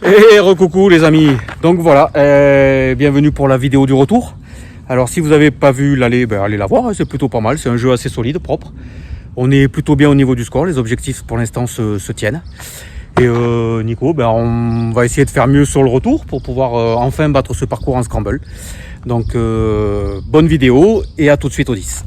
Et recoucou les amis, donc voilà, bienvenue pour la vidéo du retour. Alors si vous n'avez pas vu l'allée, allez la voir, c'est plutôt pas mal, c'est un jeu assez solide, propre. On est plutôt bien au niveau du score, les objectifs pour l'instant se tiennent. Et Nico, on va essayer de faire mieux sur le retour pour pouvoir enfin battre ce parcours en scramble. Donc bonne vidéo et à tout de suite au 10.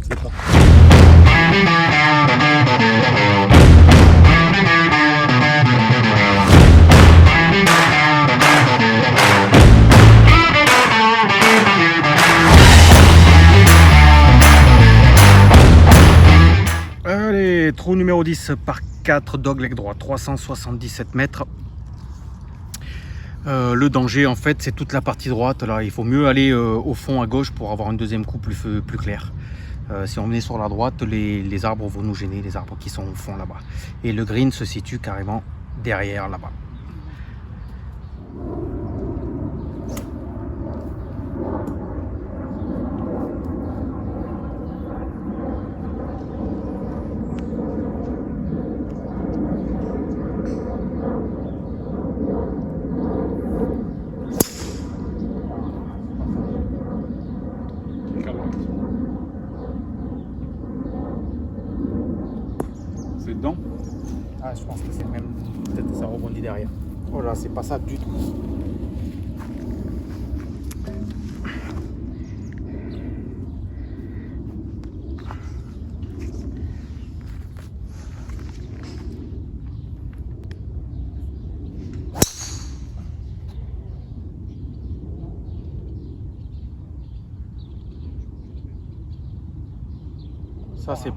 Allez, trou numéro 10 par 4, dogleg droit, 377 mètres. Le danger en fait c'est toute la partie droite là, il faut mieux aller au fond à gauche pour avoir un deuxième coup plus clair. Si on venait sur la droite, les arbres vont nous gêner, les arbres qui sont au fond là-bas. Et le green se situe carrément derrière là-bas. C'est dedans? Ah, je pense que c'est même, peut-être que ça rebondit derrière. Oh là, c'est pas ça du tout.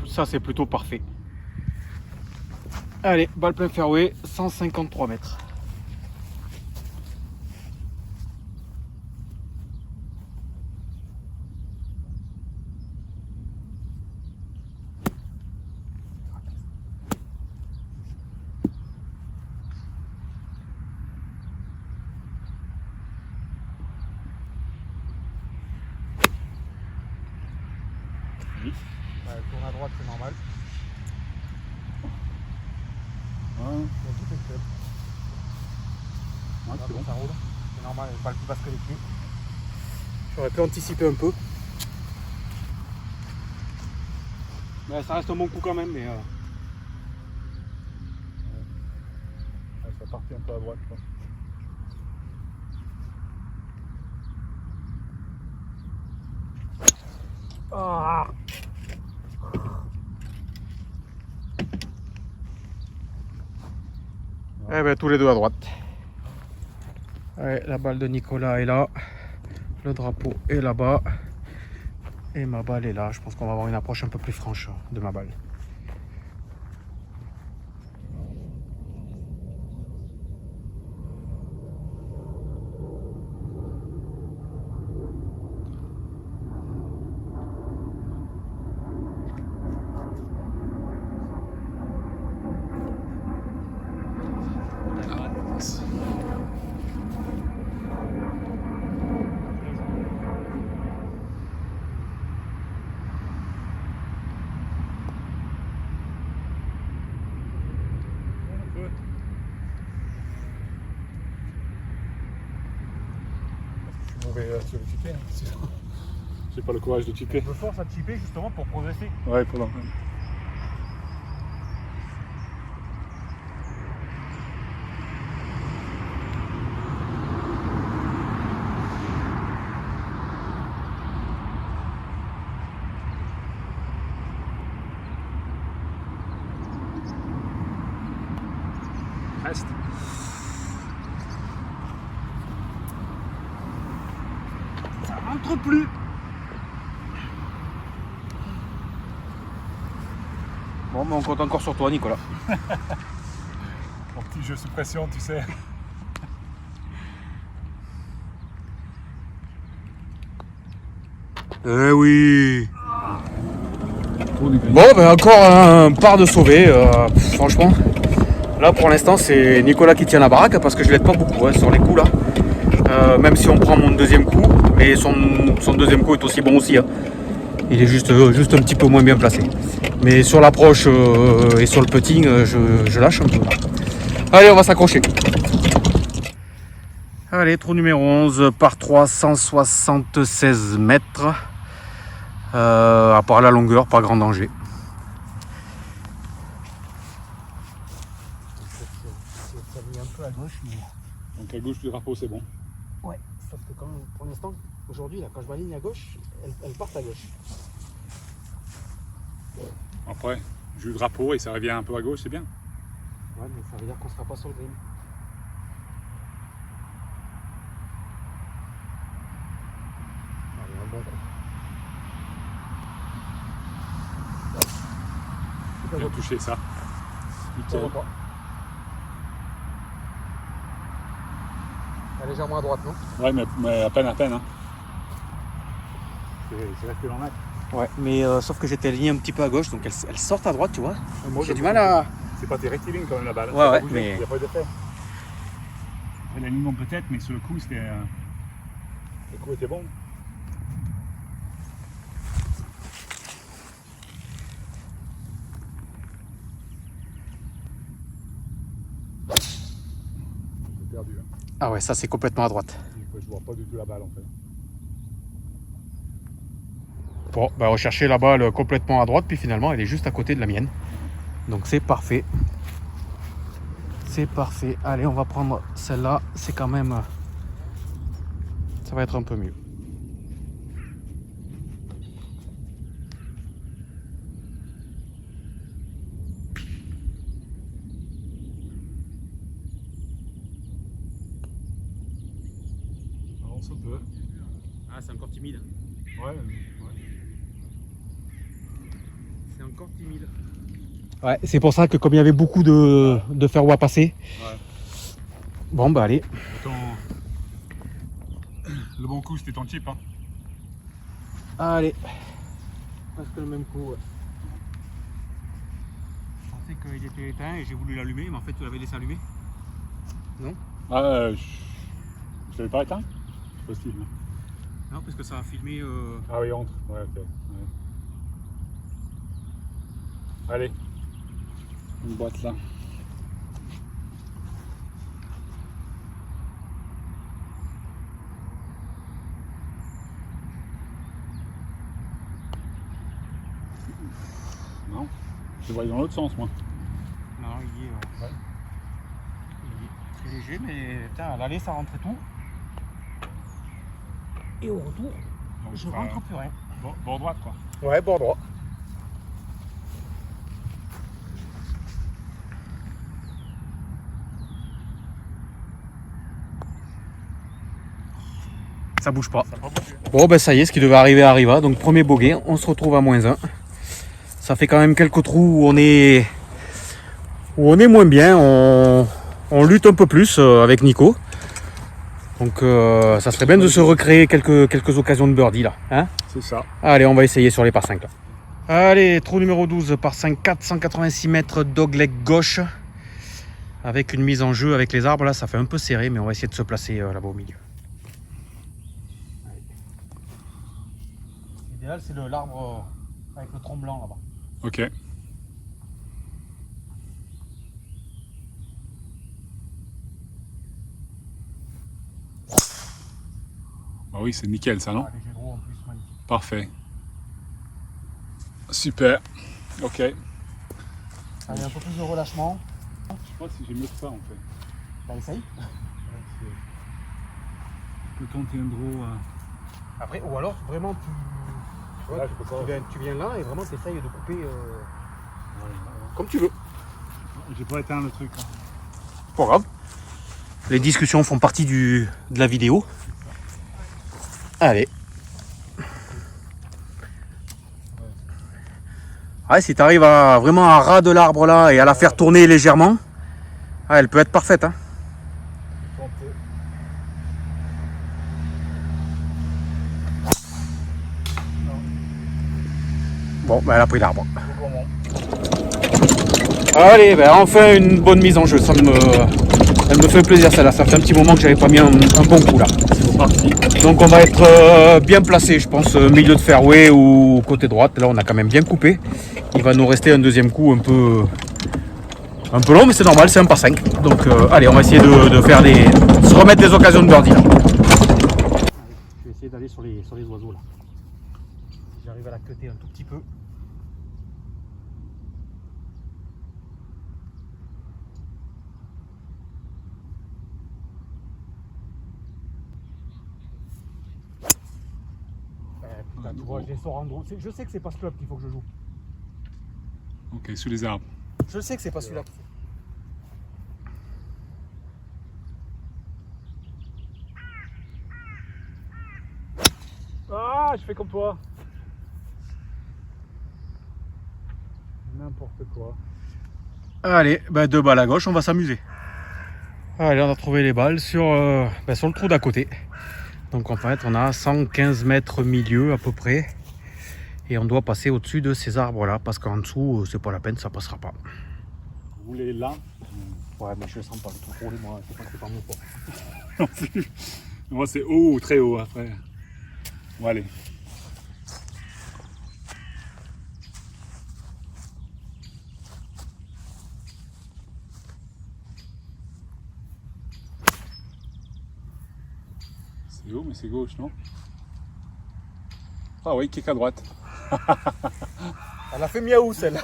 Ça c'est plutôt parfait. Allez, balle plein fairway, 153 mètres. Oui. Tourne à droite, c'est normal. C'est bon. Ça roule, c'est normal, elle balle plus basse que les pieds. J'aurais pu anticiper un peu. Mais ça reste un bon coup quand même, mais Ça partit un peu à droite, je pense. ah. Eh ben tous les deux à droite. Ouais, la balle de Nicolas est là, le drapeau est là-bas et ma balle est là. Je pense qu'on va avoir une approche un peu plus franche de ma balle. Sur le chipper, hein. J'ai pas le courage de chipper. Je force à chipper justement pour progresser. Ouais, pour l'entendre. Reste. Ça rentre plus. Bon, mais on compte encore sur toi, Nicolas. Mon petit jeu sous pression, tu sais. Eh oui. Bon, encore un par de sauvé, franchement. Là, pour l'instant, c'est Nicolas qui tient la baraque parce que je l'aide pas beaucoup sur les coups là. Même si on prend mon deuxième coup, mais son deuxième coup est aussi bon aussi. Il est juste un petit peu moins bien placé. Mais sur l'approche et sur le putting, je lâche un peu. Allez, on va s'accrocher. Allez, trou numéro 11 par 376 mètres. À part la longueur, pas grand danger. Ça vient un peu à gauche, mais... Donc à gauche du drapeau, c'est bon. Ouais, sauf que quand, pour l'instant, aujourd'hui, là, quand je m'aligne à gauche, elle part à gauche. Après, je joue le drapeau et ça revient un peu à gauche, c'est bien. Ouais, mais ça veut dire qu'on sera pas sur le green. Allez, un bon coup. Bien touché ça. Ça Nickel. va pas. Elle est légèrement à droite, non? Ouais, mais à peine, hein. C'est resté dans l'axe. Ouais, mais sauf que j'étais aligné un petit peu à gauche, donc elle sort à droite, tu vois. Moi, J'ai du mal à... C'est pas tes rectilignes quand même la balle. Ouais, Ça va ouais, bouger, mais- il n'y a pas d'effet. L'alignement peut-être, mais sur le coup, c'était. Le coup était bon. J'ai perdu. Hein. Ah ouais, ça c'est complètement à droite. Je vois pas du tout la balle en fait. Bon, bah rechercher la balle complètement à droite, puis finalement elle est juste à côté de la mienne. Donc c'est parfait. C'est parfait. Allez, on va prendre celle-là. C'est quand même... Ça va être un peu mieux. On se peut. Ah, c'est encore timide. Ouais. C'est encore timide. Ouais, c'est pour ça que comme il y avait beaucoup de fairway à passer. Ouais. Bon, bah allez. Le bon coup, c'était ton chip. Hein. Allez. Presque le même coup, ouais. Je pensais qu'il était éteint et j'ai voulu l'allumer, mais en fait tu l'avais laissé allumer. Ah, je l'avais pas éteint. C'est possible. Non, parce que ça a filmé... Ah oui, entre. Ouais, ok. Ouais. Allez. Une boîte là. Non, je vois dans l'autre sens moi. Non, il est... Il est léger, mais putain, à l'aller ça rentrait tout. Et au retour, Donc, je rentre plus rien. Bord droite quoi. Ouais, bord droit. Ça bouge pas. Ça va pas bouger. Bon, ben ça y est, ce qui devait arriver arriva. Donc premier bogey, on se retrouve à -1. Ça fait quand même quelques trous où on est moins bien. On lutte un peu plus avec Nico. Donc ça serait bien de se recréer quelques occasions de birdie là. Hein, C'est ça. allez, on va essayer sur les par 5 là. Allez, trou numéro 12 par 5, 486 mètres dogleg gauche. Avec une mise en jeu avec les arbres là, ça fait un peu serré, mais on va essayer de se placer là-bas au milieu. L'idéal c'est l'arbre avec le tronc blanc là-bas. Ok. Bah oui, c'est nickel ça, non? Ah, les jets de roue en plus, magnifique. Parfait. Super. Ok. Je sais Allez, un peu plus de relâchement. pas si j'ai mieux que ça en fait. Bah, essaye. Je peux tenter un draw. Après, ou alors vraiment tu, Là, je peux pas. Tu viens là et vraiment tu essayes de couper comme tu veux. J'ai pas éteint le truc. Hein. Pas grave. Les discussions font partie de la vidéo. Allez. Ouais, si tu arrives vraiment à ras de l'arbre là et à la faire tourner légèrement, elle peut être parfaite. Hein. Bon, ben elle a pris l'arbre. Allez, ben enfin une bonne mise en jeu. Elle me fait plaisir celle-là. Ça fait un petit moment que j'avais pas mis un bon coup là. Donc on va être bien placé, je pense, milieu de fairway ou côté droite. Là on a quand même bien coupé. Il va nous rester un deuxième coup un peu long, mais c'est normal, c'est un par 5. Donc allez, on va essayer de faire se remettre des occasions de birdie là. Allez, je vais essayer d'aller sur les oiseaux là. Si j'arrive à la cutter un tout petit peu. Putain, tu vois, je les sors en gros. Je sais que c'est pas ce club qu'il faut que je joue. Ok, sous les arbres. Je sais que c'est pas celui-là. Ah, je fais comme toi. N'importe quoi. Allez, bah 2 balles à gauche, on va s'amuser. Allez, on a trouvé les balles sur le trou d'à côté. Donc en fait, on a 115 mètres milieu à peu près. Et on doit passer au-dessus de ces arbres-là, parce qu'en dessous, c'est pas la peine, ça passera pas. Vous voulez là? Ouais, mais je le sens pas, le truc roulé, moi, je sais pas que c'est pas mon fort. Non plus. Moi, c'est haut ou très haut après. Bon, allez. C'est haut, mais c'est gauche, non? Ah oui, kick à droite. Elle a fait miaou celle-là.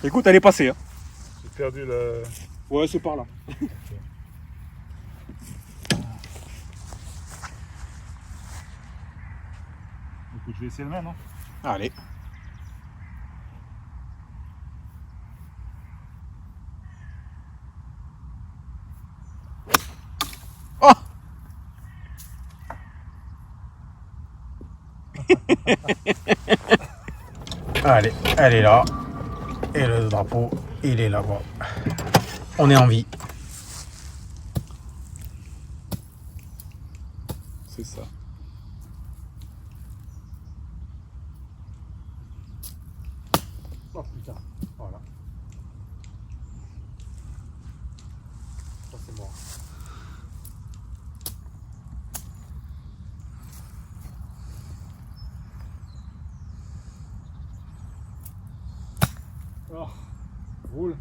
Écoute, elle est passée. Hein. J'ai perdu le... Ouais, c'est par là. Écoute, je vais essayer le même, hein. Allez. Oh. Allez, elle est là. Et le drapeau, il est là-bas. On est en vie. C'est ça. Oh putain, voilà. Ça c'est mort. Oh, roule.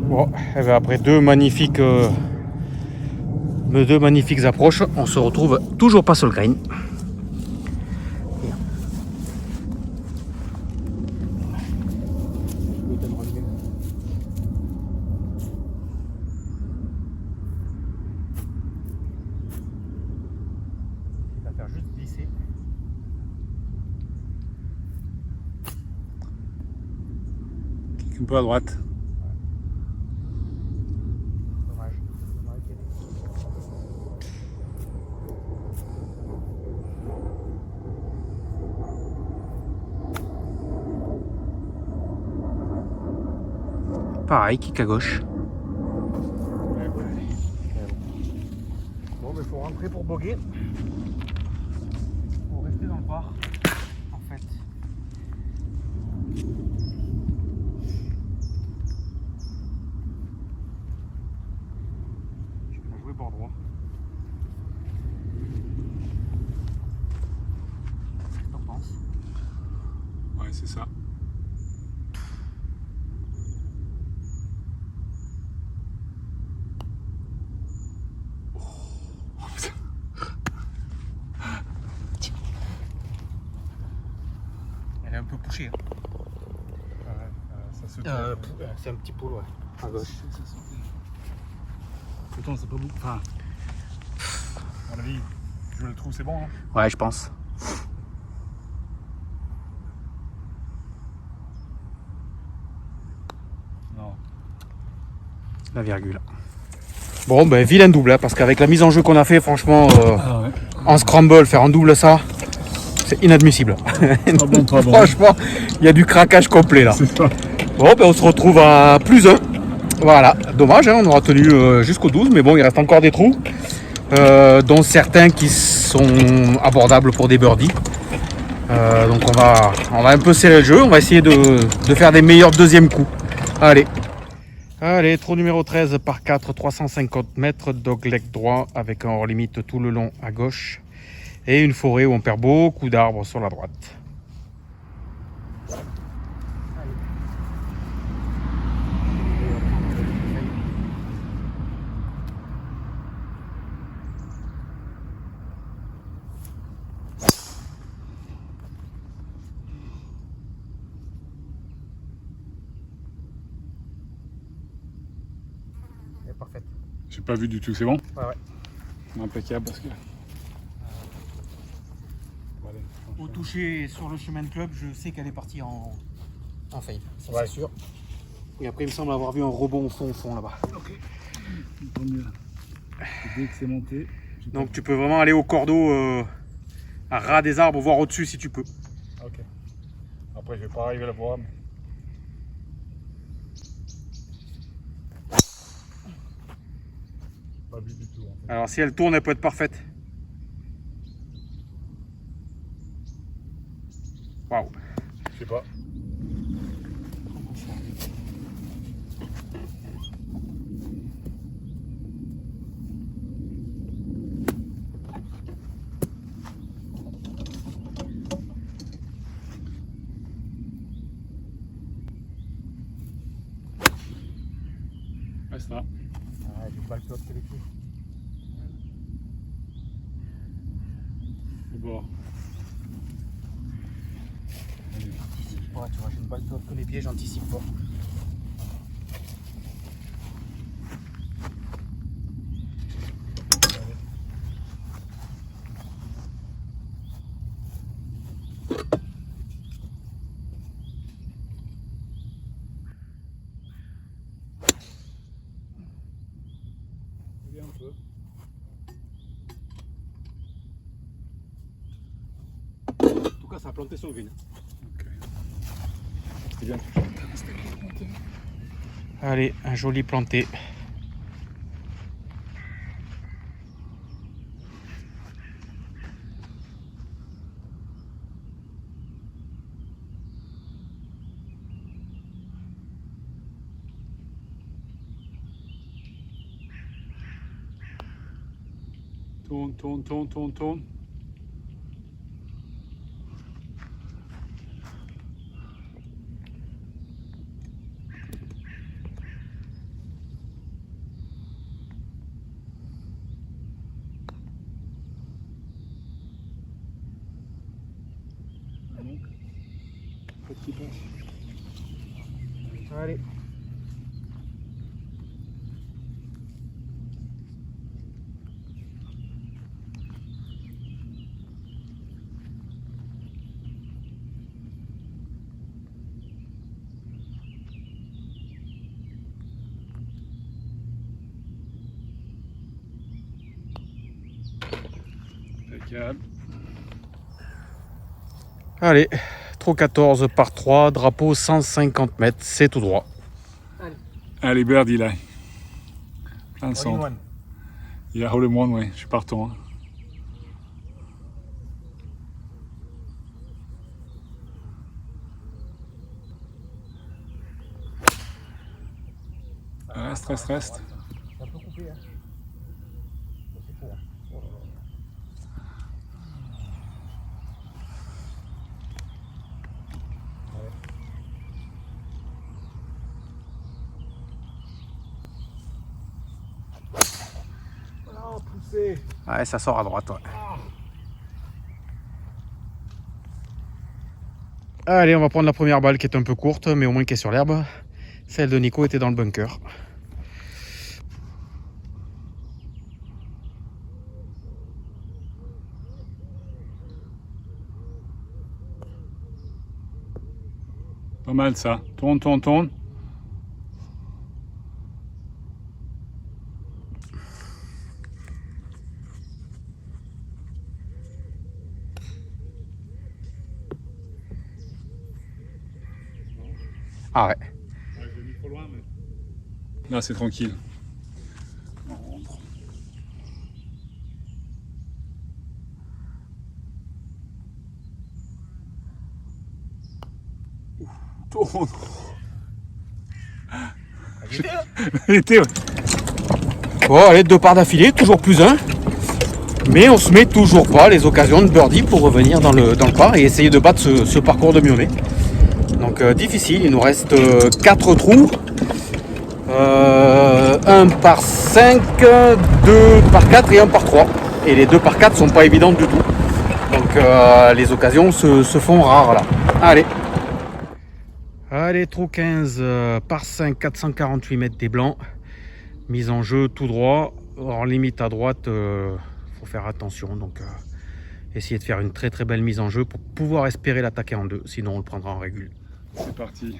Bon, et bien après deux magnifiques approches, on se retrouve toujours pas sur le green. Il va faire juste glisser. Kick un peu à droite. Dommage. Pareil, kick à gauche. Bon, mais il faut rentrer pour boguer. Faut rester dans le bar, en fait. Je vais la jouer bord droit. Qu'est-ce que t'en penses? Ouais, c'est ça. Elle est un peu poussée. Hein. Ça se C'est un petit pool, ouais. À gauche. Pourtant, c'est pas beaucoup. Enfin, à mon avis, je le trouve, c'est bon. Hein. Ouais, je pense. Non. La virgule. Bon, ben vilain double, hein, parce qu'avec la mise en jeu qu'on a fait, franchement, Ah ouais. en scramble, faire en double ça, c'est inadmissible. Pas bon, pas bon. Franchement, il y a du craquage complet là. C'est ça. Bon, ben on se retrouve à plus 1. Voilà, dommage, hein, on aura tenu jusqu'au 12, mais bon, il reste encore des trous, dont certains qui sont abordables pour des birdies. Donc on va un peu serrer le jeu, on va essayer de faire des meilleurs deuxièmes coups. Allez, trou numéro 13 par 4, 350 mètres, dogleg droit avec un hors limite tout le long à gauche et une forêt où on perd beaucoup d'arbres sur la droite. est parfaite. J'ai pas vu du tout, c'est bon? Ouais. Impeccable parce que. Voilà, Au toucher sur le chemin de club, je sais qu'elle est partie en fail, ça Ouais. c'est sûr. Et après, il me semble avoir vu un rebond au fond là-bas. Ok. Tant mieux. Dès que c'est monté. Donc tu peux vraiment aller au cordeau à ras des arbres, voire au-dessus si tu peux. Ok. Après, je vais pas arriver à la voir. Mais... Pas vu du tout. En fait. Alors si elle tourne, elle peut être parfaite. Waouh. Je sais pas. Ouais, ça. Ah, j'ai pas le top que les pieds. Au bord. Ouais, tu vois, j'ai une balle top que les pieds, j'anticipe pas. Un peu. En tout cas, ça a planté sur le green. Ok. C'était bien. Allez, un joli planté. Tourne, tourne, tourne, tourne, tourne. Petit passe. Allez. Impeccable. Allez, trou 14 par 3, drapeau 150 mètres, c'est tout droit. Allez, birdie là. Plein de All in centre. one. Il y a hole in one, ouais. Je suis partant. Hein. Reste, reste, reste. C'est un peu coupé, hein. C'est faux, hein. Oh là là. Oh, poussé. Ouais, ça sort à droite. Ouais. Allez, on va prendre la première balle qui est un peu courte, mais au moins qui est sur l'herbe. Celle de Nico était dans le bunker. Pas mal ça. Tourne, tourne, tourne. Ah ouais. Je l'ai mis trop loin, mais... Là, c'est tranquille. On rentre. Tourne. Été, ouais. Bon, allez, deux parts d'affilée, toujours plus un. Mais on se met toujours pas les occasions de birdie pour revenir dans le par et essayer de battre ce parcours de Miomé. Donc difficile, il nous reste 4 trous. 1 par 5, 2 par 4 et 1 par 3. Et les 2 par 4 sont pas évidentes du tout. Donc les occasions se font rares là. Allez. Allez, trou 15 par 5, 448 mètres des blancs. Mise en jeu tout droit, en limite à droite, faut faire attention. Donc essayer de faire une très belle mise en jeu pour pouvoir espérer l'attaquer en deux, sinon on le prendra en régule. C'est parti.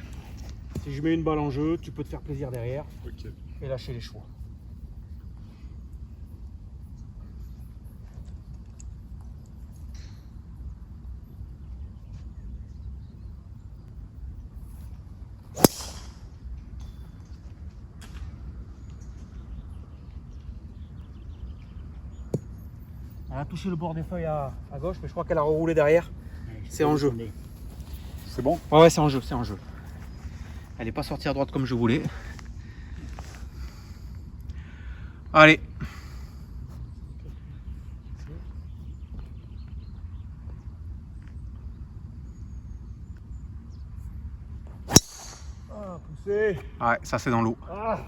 Si je mets une balle en jeu, tu peux te faire plaisir derrière Ok. et lâcher les chevaux. Elle a touché le bord des feuilles à gauche, mais je crois qu'elle a reroulé derrière. C'est en jeu. C'est bon? Ouais, c'est en jeu, c'est en jeu. Elle n'est pas sortie à droite comme je voulais. Allez. Ah, poussé. Ouais, ça c'est dans l'eau. Ah.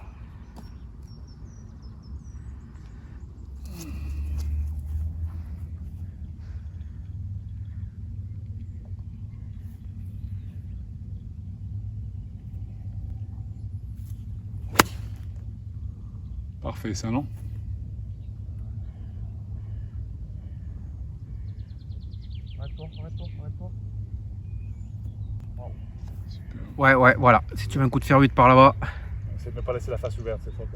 Parfait, ça non? Arrête-toi. Super. Ouais, voilà. Si tu mets un coup de fer 8 par là-bas. Essaye de ne pas laisser la face ouverte cette fois.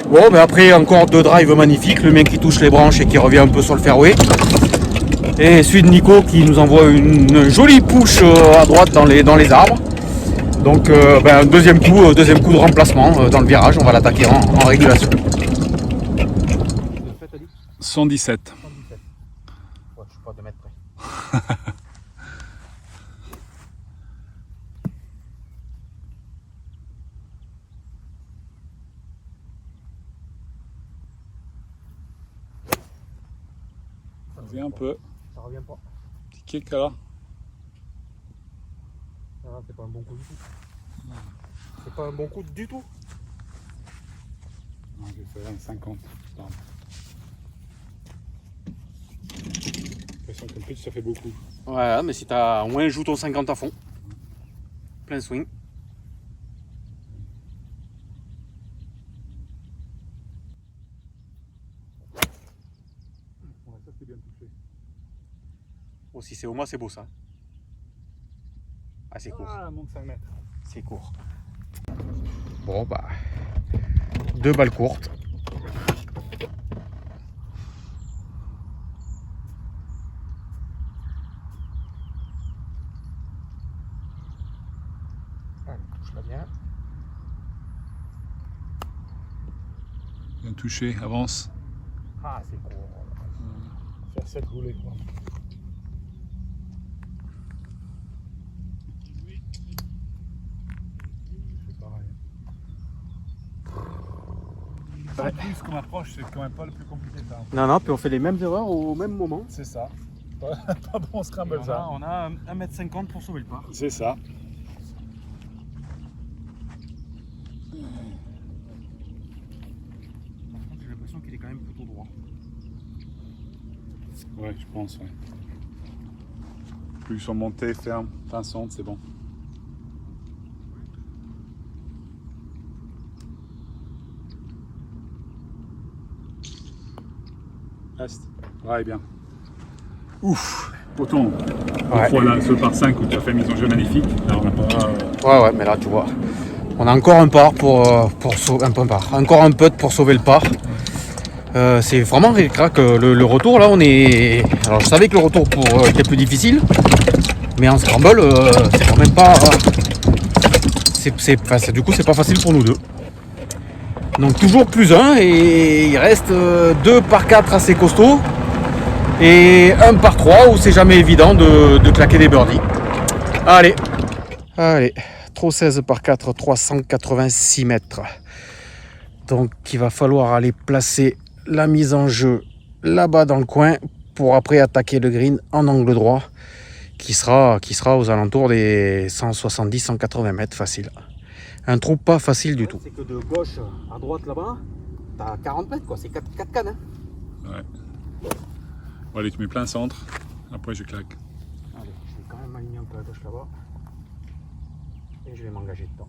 Bon, mais après encore deux drives magnifiques. Le mien qui touche les branches et qui revient un peu sur le fairway. Et celui de Nico qui nous envoie une jolie push à droite dans les arbres. Donc deuxième coup de remplacement dans le virage. On va l'attaquer en régulation. 117. 117. Ouais, je suis pas 2 mètres près. Viens un peu. Ça revient pas. Petit kick là. Ah, c'est pas un bon coup du tout. C'est pas un bon coup du tout. Non, j'ai fait 50. Pardon. J'ai l'impression qu'un pitch ça fait beaucoup. Ouais, mais si t'as au moins joue ton 50 à fond. Plein swing. Ouais, ça c'est bien touché. Oh, si c'est au moins, c'est beau ça. Ah, c'est court. Ah, monte 5 mètres. C'est court. Bon, bah. 2 balles courtes. Allez, touche-la bien. Bien touché, avance. Ah, c'est court. Faire 7 roulés quoi. C'est pareil. En plus qu'on approche, c'est quand même pas le plus compliqué ça. Non, puis on fait les mêmes erreurs au même moment. C'est ça. Pas bon scramble ça. On a 1,50 m pour sauver le par. C'est ça. Par contre, j'ai l'impression qu'il est quand même plutôt droit. Ouais, je pense, ouais. Plus ils sont montés, ferme, pinçante, c'est bon. Reste. Ouais, bien. Ouf. Pourtant, Ouais. voilà, ce par 5 où tu as fait mise en jeu magnifique. Là, on n'a pas. Ouais, mais là, tu vois. On a encore un par pour sauver un par. Encore un putt pour sauver le par. C'est vraiment ric-rac. Le retour là, on est. Alors je savais que le retour était plus difficile, mais en scramble, c'est quand même pas. Du coup, c'est pas facile pour nous deux. Donc toujours plus 1 et il reste 2 par 4 assez costauds et 1 par 3 où c'est jamais évident de claquer des birdies. Allez, trop 16 par 4, 386 mètres. Donc il va falloir aller placer la mise en jeu là-bas dans le coin pour après attaquer le green en angle droit qui sera aux alentours des 170-180 mètres facile. Un trou pas facile du tout. C'est que de gauche à droite là-bas, t'as 40 mètres quoi, c'est 4 cannes. Hein. Ouais. Bon, allez, tu mets plein centre. Après, je claque. Allez, je vais quand même m'aligner un peu à gauche là-bas. Et je vais m'engager dedans.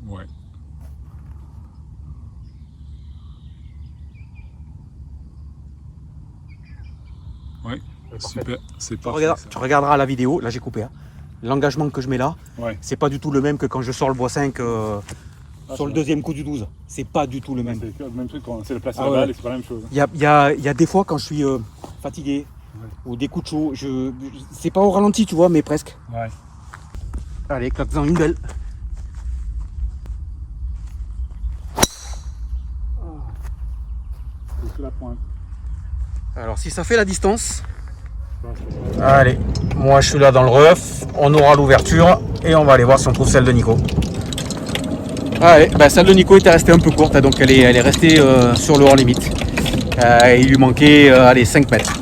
Ouais. Ouais, super, c'est parfait. Ça. Tu regarderas la vidéo, là j'ai coupé. Hein. L'engagement que je mets là, Ouais. c'est pas du tout le même que quand je sors le bois 5 Ah, sur le deuxième coup du 12. C'est pas du tout le même. C'est le même truc quand c'est le place à Ah la ouais. balle et c'est pas la même chose. Il y a des fois quand je suis fatigué ou des coups de chaud, c'est pas au ralenti tu vois, mais presque. Ouais. Allez, claque-en une belle. C'est la pointe. Alors si ça fait la distance, allez, moi je suis là dans le ref, on aura l'ouverture et on va aller voir si on trouve celle de Nico. Allez, ben celle de Nico était restée un peu courte, hein, donc elle est restée sur le hors limite. Il lui manquait allez, 5 mètres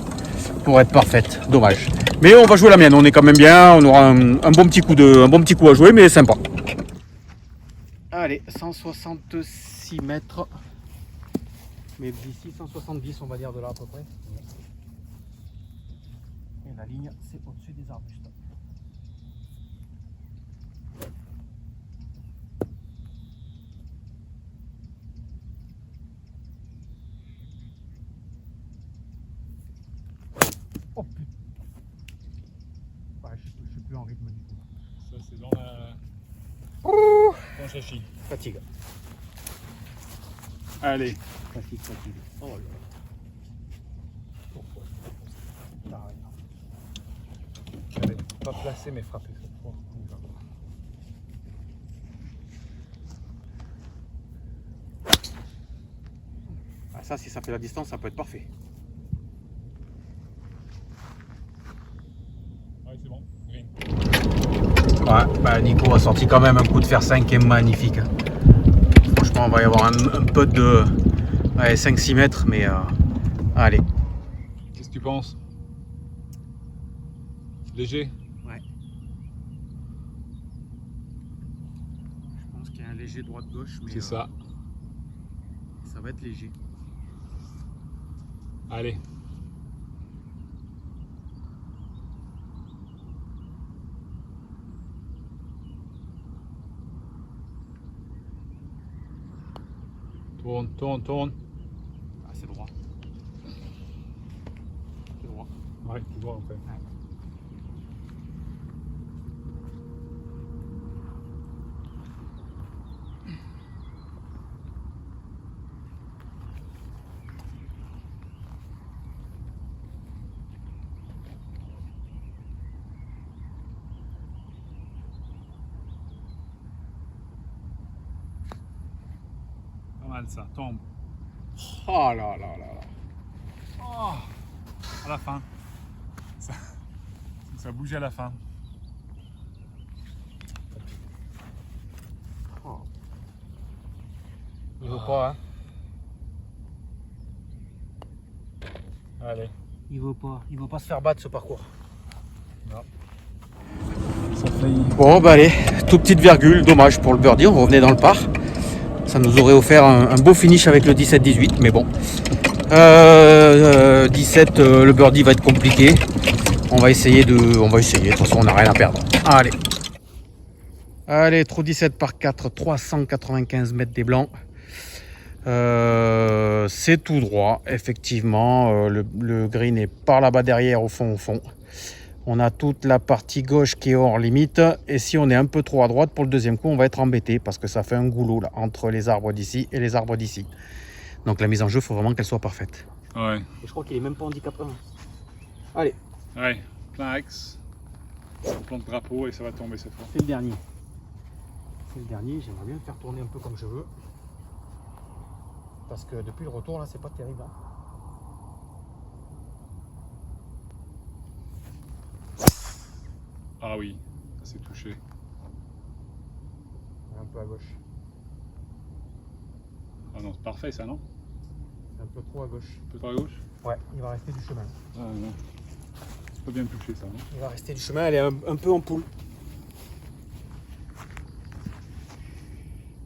pour être parfaite, dommage. Mais on va jouer la mienne, on est quand même bien, on aura un bon petit coup à jouer, mais sympa. Allez, 166 mètres. Mais d'ici 170 on va dire de là à peu près. Et la ligne c'est au-dessus des arbustes. Oh putain. Ouais, je suis plus en rythme du tout. Ça c'est dans la... Dans Chachi. Fatigue. Allez. Fatigue. Oh là là. Pourquoi Allez, pas placer mais frapper cette fois. Ah, ça, si ça fait la distance, ça peut être parfait. Ouais, c'est bon. Green. Ouais, bah Nico a sorti quand même un coup de fer 5 qui est magnifique. Franchement, on va y avoir un putt de 5-6 mètres, mais allez. Qu'est-ce que tu penses? Léger? Ouais. Je pense qu'il y a un léger droite-gauche, mais C'est ça. ça va être léger. Allez. Tourne, tourne, tourne. Ah, c'est droit. C'est droit. Ouais, tu vois en fait. Pas mal ça, tombe. Oh là là là là. Oh, à la fin. Ça bouge à la fin. Oh. Il vaut pas, hein. Allez. Il vaut pas se faire battre ce parcours. Non. Ça faillit. Bon bah allez, toute petite virgule, dommage pour le birdie, on revenait dans le par. Ça nous aurait offert un beau finish avec le 17-18, mais bon. 17, le birdie va être compliqué. On va essayer, de toute façon on n'a rien à perdre. Allez. Allez, trou 17 par 4, 395 mètres des blancs. C'est tout droit, effectivement. Le green est par là-bas derrière, au fond. On a toute la partie gauche qui est hors limite. Et si on est un peu trop à droite pour le deuxième coup, on va être embêté parce que ça fait un goulot là, entre les arbres d'ici et les arbres d'ici. Donc la mise en jeu, il faut vraiment qu'elle soit parfaite. Ouais. Et je crois qu'il est même pas handicap 1. Allez, Ouais, plein axe. Plan de drapeau et ça va tomber cette fois. C'est le dernier. C'est le dernier, j'aimerais bien le faire tourner un peu comme je veux. Parce que depuis le retour là, c'est pas terrible. Hein. Ah oui, c'est touché. Un peu à gauche. Ah non, c'est parfait ça, non? Un peu trop à gauche. Un peu trop à gauche? Ouais, il va rester du chemin. Ah non. Pas bien touché ça, non? Il va rester du chemin, elle est un peu en poule.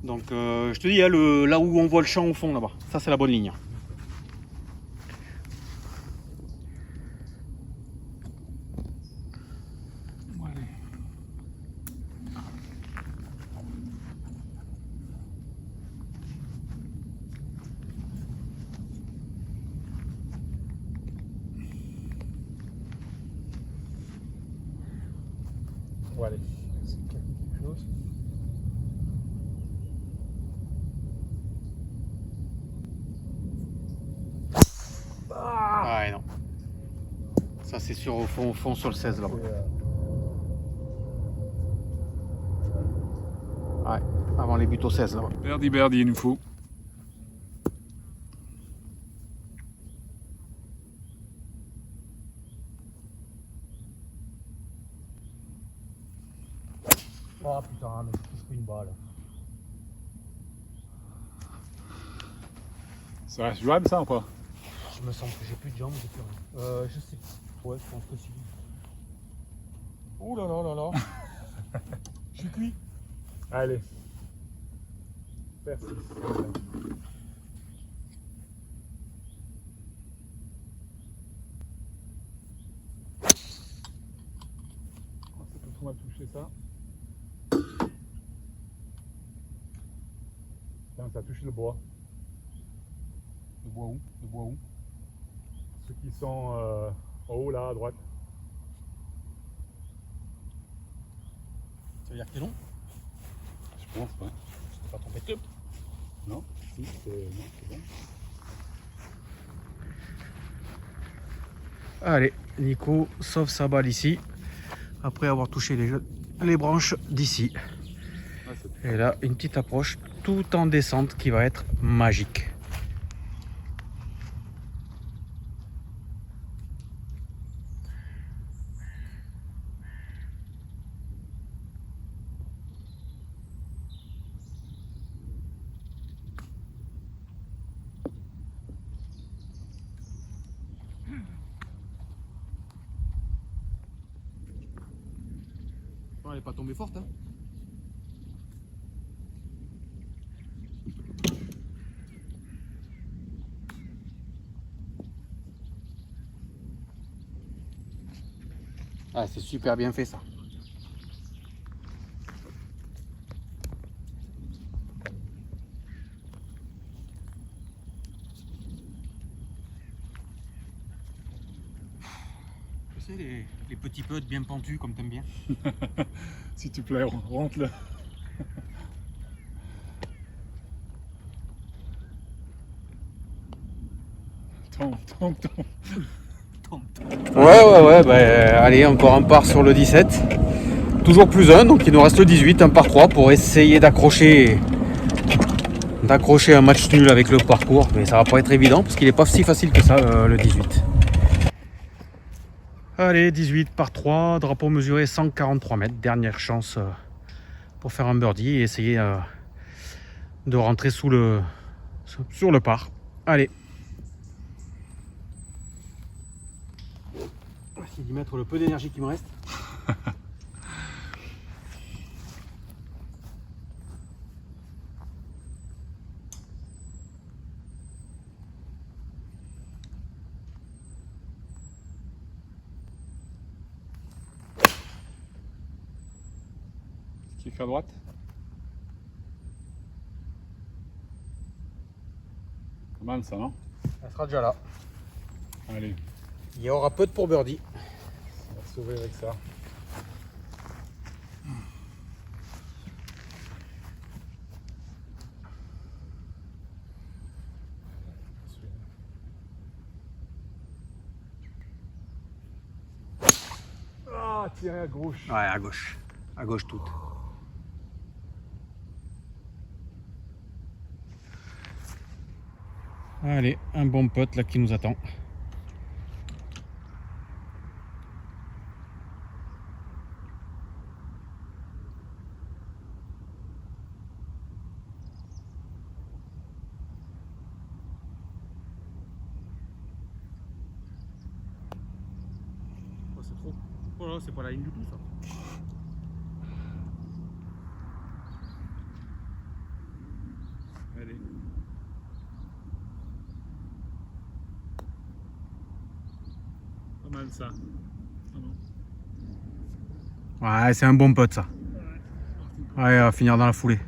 Donc je te dis, hein, là où on voit le champ au fond là-bas, ça c'est la bonne ligne. Allez. Bon, allez. C'est quelque chose. Ah ouais, non. Ça c'est sûr au fond sur le 16 là-bas. Ouais, avant les buts au 16 là-bas. Birdie, il nous faut. Oh putain, mais je touche plus une balle. Ça reste jouable ça ou pas? Je me sens que j'ai plus de jambes, j'ai plus rien. Je sais. Ouais, je pense que si. Oh là là là là. Je suis cuit. Allez. Merci. C'est tout mal touché ça. Tiens, ça a touché le bois. Le bois où? Le bois où? Ceux qui sont en haut là à droite. Ça veut dire que t'es long? Je pense pas. Tu t'es pas trompé de club? Non, si, c'est bon. Allez, Nico sauve sa balle ici, après avoir touché les branches d'ici. Ah, c'est Et là, une petite approche tout en descente qui va être magique. Non, elle est pas tombée forte, hein. Ah, c'est super bien fait ça. Tu sais, les petits putts bien pentus comme t'aimes bien. S'il te plaît, rentre-le. Tombe. Ouais, bah, allez, encore un par sur le 17. Toujours plus un, donc il nous reste le 18, un par 3 pour essayer d'accrocher un match nul avec le parcours. Mais ça va pas être évident parce qu'il n'est pas si facile que ça, le 18. Allez, 18 par 3, drapeau mesuré 143 mètres. Dernière chance pour faire un birdie et essayer de rentrer sur le par. Allez. On va essayer d'y mettre le peu d'énergie qui me reste. Qui fait à droite? Pas mal ça, non? Elle sera déjà là. Allez, Il y aura peu de pour birdie. on va se sauver avec ça. Ah, tiré à gauche. Ouais, à gauche. À gauche toute. Allez, un bon pote là qui nous attend. trop. Oh là, c'est pas la ligne du tout ça. Allez. Pas mal ça. Ouais, c'est un bon putt ça. Ouais, on va finir dans la foulée.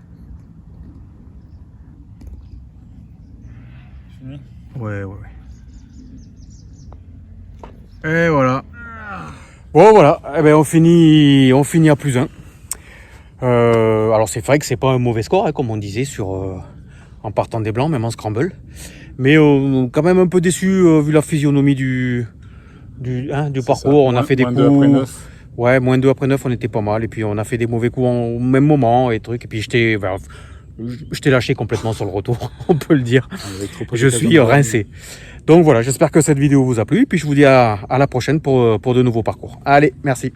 Fini. Ouais. Et voilà. Bon voilà, eh ben, on finit à +1. Alors c'est vrai que c'est pas un mauvais score, hein, comme on disait en partant des blancs, même en scramble. Mais quand même un peu déçu vu la physionomie du parcours. On a fait des coups. Après 9. Ouais, -2 après 9, on était pas mal. Et puis on a fait des mauvais coups au même moment et trucs. Et puis je t'ai lâché complètement sur le retour, on peut le dire. Je suis rincé. Donc voilà, j'espère que cette vidéo vous a plu. Et puis je vous dis à la prochaine pour de nouveaux parcours. Allez, merci.